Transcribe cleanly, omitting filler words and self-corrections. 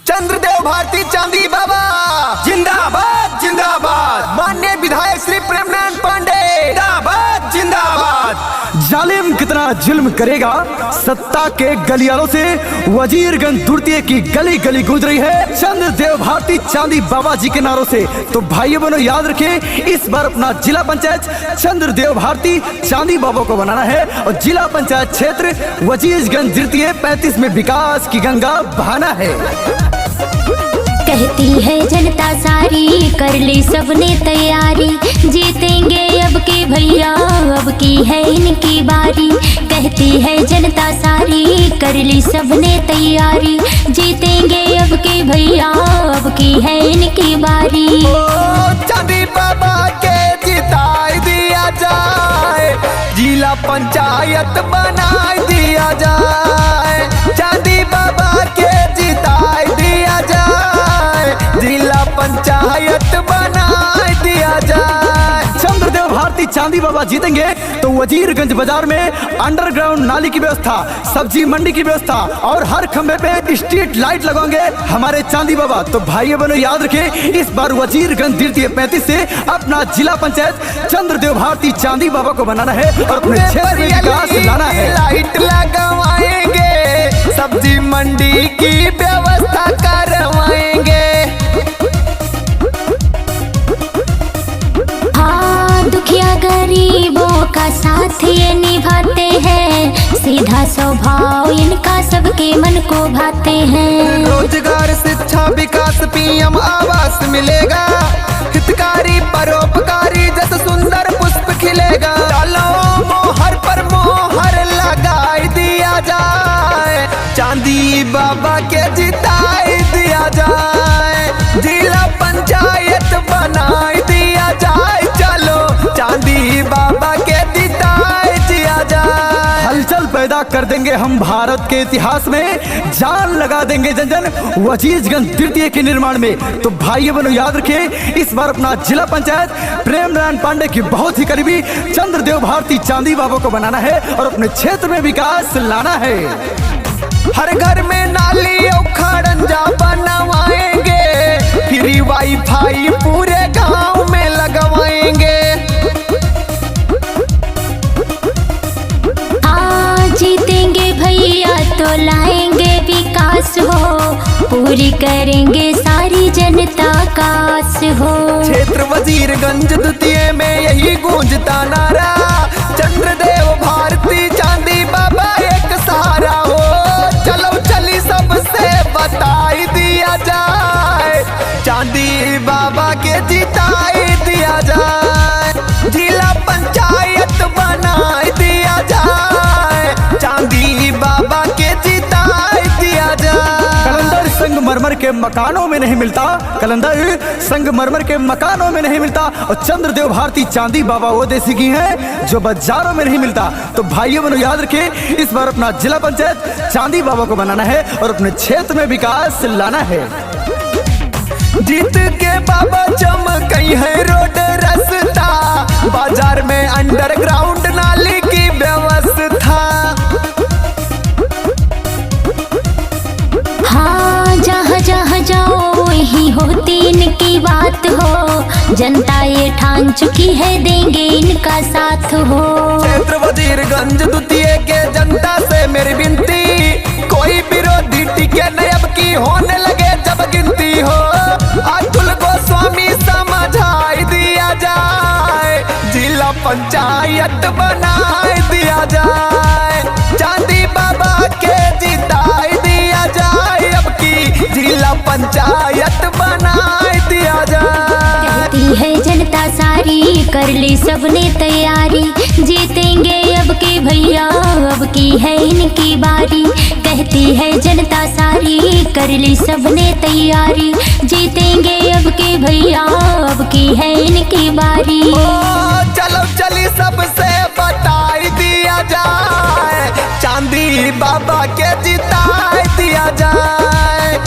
चंद्रदेव भारती चांदी बाबा जिंदाबाद जिंदाबाद। माननीय विधायक श्री प्रेमनाथ पांडे जिंदाबाद जिंदाबाद। जालिम कितना जुल्म करेगा, सत्ता के गलियारों से वजीरगंज द्वितीय की गली गली गूंज रही है चंद्रदेव भारती चांदी बाबा जी के नारों से। तो भाइयों बहनों याद रखें, इस बार अपना जिला पंचायत चंद्रदेव भारती चांदी बाबा को बनाना है और जिला पंचायत क्षेत्र वजीरगंज द्वितीय 35 में विकास की गंगा बहाना है। कहती है जनता सारी, कर ली सबने तैयारी, जीतेंगे अब के भैया, अब की है इनकी बारी। कहती है जनता सारी, कर ली सबने तैयारी, जीतेंगे अब के भैया, अब की है इनकी बारी। चांदी बाबा के जिताई दिया जाए, जिला पंचायत बनाई दिया जाए। चांदी बाबा के जिताई दिया जाए, जिला पंचायत बनाई दिया जाए। चंद्रदेव भारती चांदी बाबा जीतेंगे तो वजीरगंज बाजार में अंडरग्राउंड नाली की व्यवस्था, सब्जी मंडी की व्यवस्था और हर खंबे पे स्ट्रीट लाइट लगाएंगे हमारे चांदी बाबा। तो भाइयों बहनों याद रखें, इस बार वजीरगंज द्वितीय 35 से अपना जिला पंचायत चंद्रदेव भारती चांदी बाबा को बनाना है और अपने क्षेत्र में विकास लाना है। लाइट लगवाएंगे, सब्जी मंडी की व्यवस्था करवाएंगे। दुखिया गरीबों का साथ ये निभाते हैं, सीधा स्वभाव इनका सबके मन को भाते हैं। रोजगार शिक्षा विकास पीएम आवास मिलेगा, हितकारी परोपकारी जैसे सुंदर पुष्प खिलेगा। डालो मोहर पर मोहर लगाई दिया जाए, चांदी बाबा के जिताई दिया जाए, जिला पंचायत बनाई दिया जाए। चलो चांदी बाबा के जिताई दिया जाए। हलचल पैदा कर देंगे हम भारत के इतिहास में, जान लगा देंगे जन जन वजीरगंज द्वितीय के निर्माण में। तो भाइयों बहनों याद रखें, इस बार अपना जिला पंचायत प्रेमनाथ पांडे की बहुत ही करीबी चंद्रदेव भारती चांदी बाबा को बनाना है और अपने क्षेत्र में विकास लाना है। हर घर में नाली और खड़ंजा बनवाएंगे, फ्री वाईफाई पूरे गांव में लगवाएंगे। जीतेंगे भैया तो लाएंगे विकास हो, पूरी करेंगे सारी जनता का आस हो। क्षेत्र वजीरगंज द्वितीय में यही गूंजता नारा, चंद्रदेव भारती चांदी बाबा एक सहारा हो। चलो चली सबसे बताई दिया जाए, चांदी बाबा के जिताई दिया जाए, जिला पंचायत बनाई दिया जाए, चांदी बाबा के जिताई दिया जाए। कलंदर संगमरमर के मकानों में नहीं मिलता, कलंदर संगमरमर के मकानों में नहीं मिलता और चंद्रदेव भारती चांदी बाबा वो देसी घी है जो बाजारों में नहीं मिलता। तो भाइयों बहनों याद रखें, इस बार अपना जिला पंचायत चांदी बाबा को बनाना है और अपने क्षेत्र में विकास लाना है। जीत के बाबा चमकई है रोड रास्ता, बाजार में अंडरग्राउंड नाली की व्यवस्था। हाँ जहाँ जहाँ जाओ वही होती इनकी बात हो, जनता ये ठान चुकी है देंगे इनका साथ हो। क्षेत्र वजीरगंज द्वितीय के जनता से मेरी विनती, कोई विरोधी टिके नहीं अब की होने लगे जब गिनती हो। अतुल गोस्वामी समझाई दिया जाए, जिला पंचायत बनाई दिया जाए, चांदी बाबा के जिताई दिया जाए, अब की जिला पंचायत बनाई दिया जाए। कहती है जनता सारी, कर ली सबने तैयारी, जीतेंगे अब के भैया, अब की है इनकी बारी। कहती है जनता सारी, कर ली सबने तैयारी, जीतेंगे अब के भैया, अब की है इनकी बारी। चलो चली सबसे बताई दिया जाए, चांदी बाबा के जिताई दिया जाए।